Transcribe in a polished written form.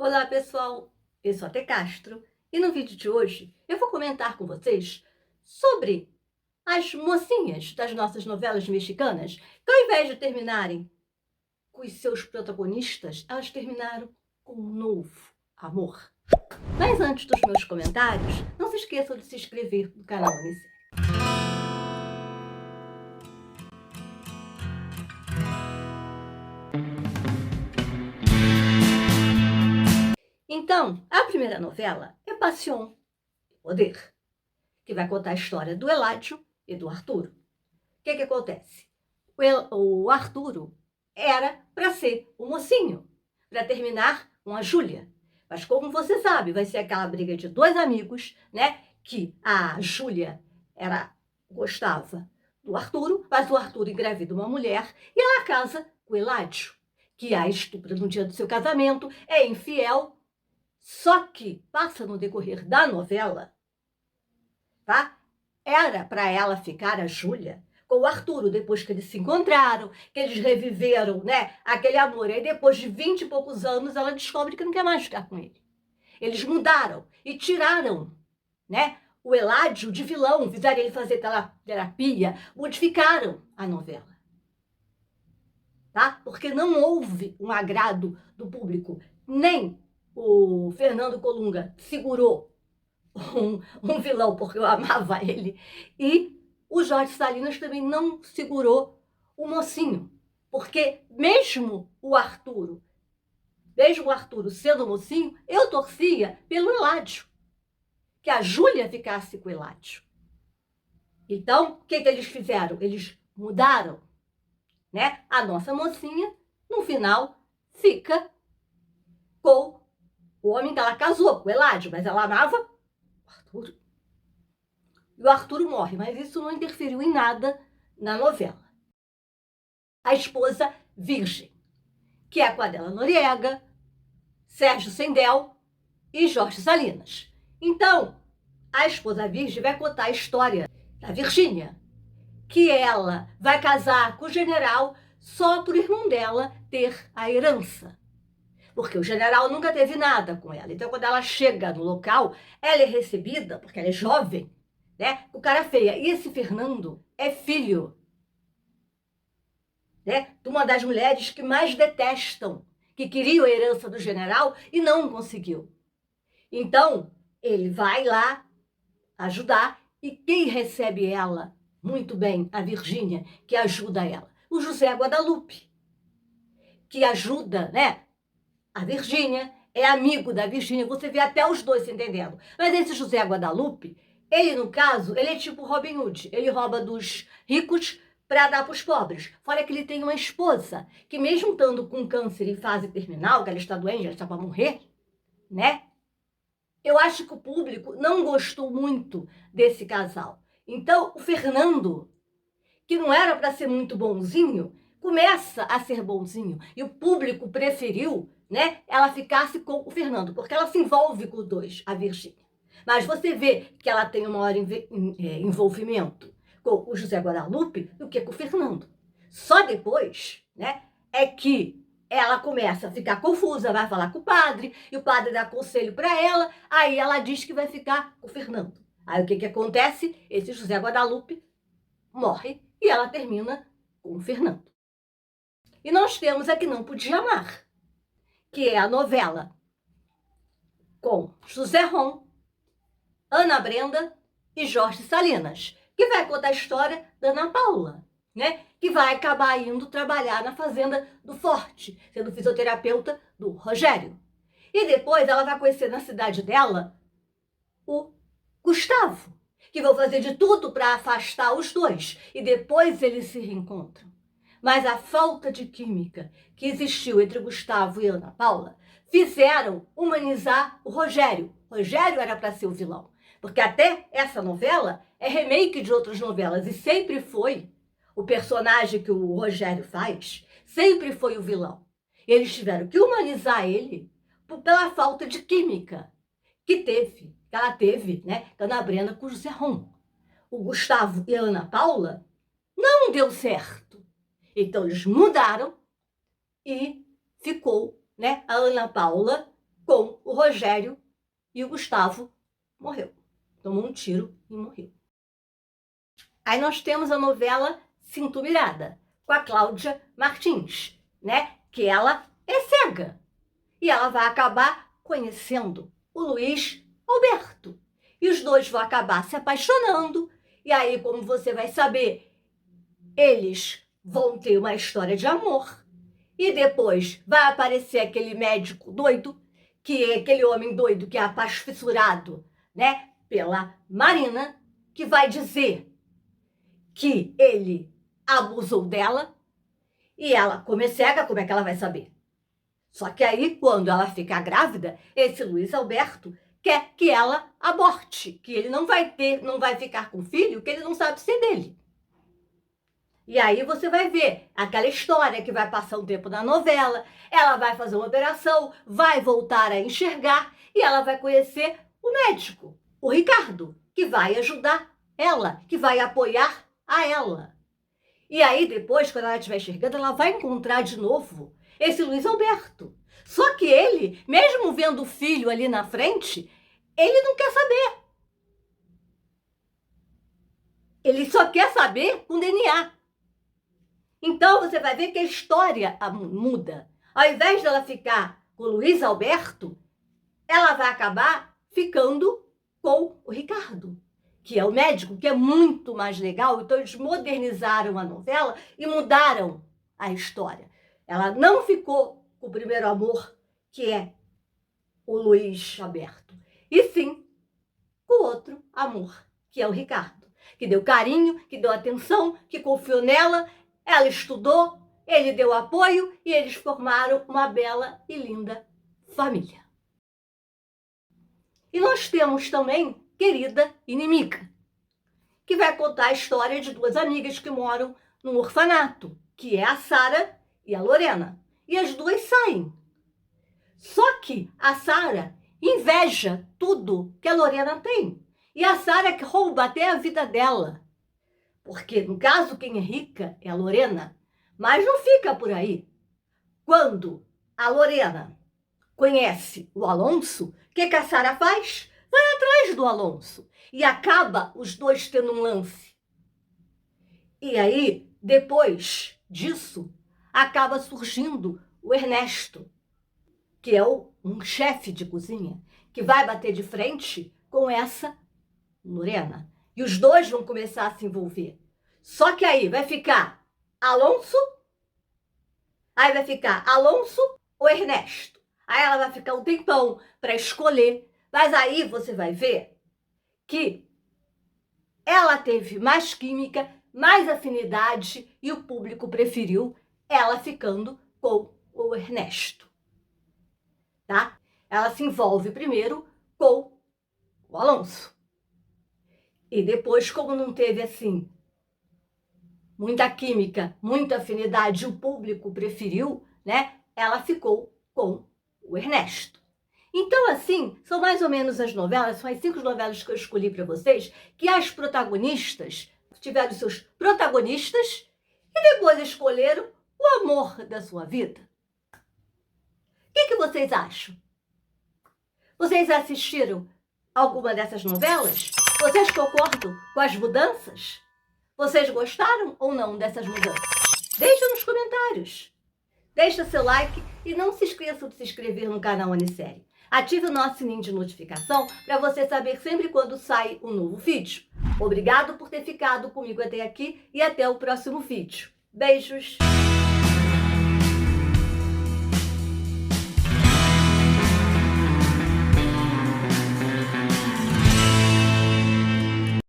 Olá pessoal, eu sou a Tê Castro e no vídeo de hoje eu vou comentar com vocês sobre as mocinhas das nossas novelas mexicanas que ao invés de terminarem com os seus protagonistas, elas terminaram com um novo amor. Mas antes dos meus comentários, não se esqueçam de se inscrever no canal Unicef. Então, a primeira novela é Pasión e Poder, que vai contar a história do Eladio e do Arturo. O que acontece? O Arturo era para ser o mocinho, para terminar com a Júlia. Mas como você sabe, vai ser aquela briga de dois amigos, né? Que a Júlia gostava do Arturo, mas o Arturo engravida uma mulher e ela casa com o Eladio, que a estupra no dia do seu casamento, é infiel. Só que passa no decorrer da novela, tá? Era para ela ficar, a Júlia, com o Arturo, depois que eles se encontraram, que eles reviveram, né, aquele amor. Aí depois de 20 e poucos anos, ela descobre que não quer mais ficar com ele. Eles mudaram e tiraram, né, o Eladio de vilão, fizeram ele fazer terapia, modificaram a novela. Tá? Porque não houve um agrado do público, nem o Fernando Colunga segurou um vilão, porque eu amava ele, e o Jorge Salinas também não segurou o mocinho, porque mesmo o Arturo sendo mocinho, eu torcia pelo Eladio, que a Júlia ficasse com o Eladio. Então, o que eles fizeram? Eles mudaram, né? A nossa mocinha, no final, fica com o homem que ela casou, com o Eladio, mas ela amava o Arturo. E o Arturo morre, mas isso não interferiu em nada na novela. A esposa virgem, que é com a Adélia Noriega, Sérgio Sendel e Jorge Salinas. Então, a esposa virgem vai contar a história da Virgínia, que ela vai casar com o general só por irmão dela ter a herança. Porque o general nunca teve nada com ela. Então, quando ela chega no local, ela é recebida, porque ela é jovem, né, com cara feia. E esse Fernando é filho, né, de uma das mulheres que mais detestam, que queriam a herança do general e não conseguiu. Então, ele vai lá ajudar e quem recebe ela muito bem, a Virgínia, que ajuda ela? O José Guadalupe, que ajuda, né, a Virgínia, é amigo da Virgínia, você vê até os dois se entendendo. Mas esse José Guadalupe, ele, no caso, ele é tipo Robin Hood. Ele rouba dos ricos para dar para os pobres. Fora que ele tem uma esposa, que mesmo estando com câncer em fase terminal, que ela está doente, ela está para morrer, né? Eu acho que o público não gostou muito desse casal. Então, o Fernando, que não era para ser muito bonzinho, começa a ser bonzinho. E o público preferiu, né, ela ficasse com o Fernando, porque ela se envolve com os dois, a Virgínia. Mas você vê que ela tem um maior envolvimento com o José Guadalupe do que com o Fernando. Só depois, né, é que ela começa a ficar confusa, vai falar com o padre, e o padre dá conselho para ela, aí ela diz que vai ficar com o Fernando. Aí o que acontece? Esse José Guadalupe morre e ela termina com o Fernando. E nós temos a Que Não Podia Amar, que é a novela com José Ron, Ana Brenda e Jorge Salinas, que vai contar a história da Ana Paula, né? Que vai acabar indo trabalhar na fazenda do Forte, sendo fisioterapeuta do Rogério. E depois ela vai conhecer na cidade dela o Gustavo, que vão fazer de tudo para afastar os dois. E depois eles se reencontram. Mas a falta de química que existiu entre Gustavo e Ana Paula fizeram humanizar o Rogério. O Rogério era para ser o vilão. Porque até essa novela é remake de outras novelas e sempre foi o personagem que o Rogério faz, sempre foi o vilão. E eles tiveram que humanizar ele pela falta de química que ela teve, né, Ana Brenda com o José Ron. O Gustavo e a Ana Paula não deu certo. Então eles mudaram e ficou, né, a Ana Paula com o Rogério e o Gustavo morreu. Tomou um tiro e morreu. Aí nós temos a novela Cinto Mirada, com a Cláudia Martins, né? Que ela é cega. E ela vai acabar conhecendo o Luiz Alberto. E os dois vão acabar se apaixonando. E aí, como você vai saber, eles vão ter uma história de amor. E depois vai aparecer aquele médico doido, que é aquele homem doido que é fissurado, né, pela Marina, que vai dizer que ele abusou dela. E ela, como é cega, como é que ela vai saber? Só que aí, quando ela ficar grávida, esse Luiz Alberto quer que ela aborte, que ele não vai ficar com filho, que ele não sabe ser dele. E aí você vai ver aquela história que vai passar um tempo na novela, ela vai fazer uma operação, vai voltar a enxergar e ela vai conhecer o médico, o Ricardo, que vai ajudar ela, que vai apoiar a ela. E aí depois, quando ela estiver enxergando, ela vai encontrar de novo esse Luiz Alberto. Só que ele, mesmo vendo o filho ali na frente, ele não quer saber. Ele só quer saber com DNA. Então você vai ver que a história muda. Ao invés dela ficar com o Luiz Alberto, ela vai acabar ficando com o Ricardo, que é o médico, que é muito mais legal. Então eles modernizaram a novela e mudaram a história. Ela não ficou com o primeiro amor, que é o Luiz Alberto, e sim com o outro amor, que é o Ricardo, que deu carinho, que deu atenção, que confiou nela, ela estudou, ele deu apoio e eles formaram uma bela e linda família. E nós temos também Querida Inimiga, que vai contar a história de duas amigas que moram num orfanato, que é a Sara e a Lorena. E as duas saem. Só que a Sara inveja tudo que a Lorena tem. E a Sara rouba até a vida dela. Porque, no caso, quem é rica é a Lorena. Mas não fica por aí. Quando a Lorena conhece o Alonso, o que a Sara faz? Vai atrás do Alonso. E acaba os dois tendo um lance. E aí, depois disso, acaba surgindo o Ernesto, que é um chefe de cozinha, que vai bater de frente com essa Lorena. E os dois vão começar a se envolver. Só que aí vai ficar Alonso ou Ernesto. Aí ela vai ficar um tempão para escolher. Mas aí você vai ver que ela teve mais química, mais afinidade e o público preferiu ela ficando com o Ernesto. Tá? Ela se envolve primeiro com o Alonso. E depois, como não teve assim muita química, muita afinidade, o público preferiu, né? Ela ficou com o Ernesto. Então, assim, são mais ou menos as novelas, são as 5 novelas que eu escolhi para vocês, que as protagonistas tiveram seus protagonistas e depois escolheram o amor da sua vida. O que vocês acham? Vocês assistiram alguma dessas novelas? Vocês concordam com as mudanças? Vocês gostaram ou não dessas mudanças? Deixa nos comentários. Deixa seu like e não se esqueçam de se inscrever no canal Anisérie. Ative o nosso sininho de notificação para você saber sempre quando sai um novo vídeo. Obrigado por ter ficado comigo até aqui e até o próximo vídeo. Beijos!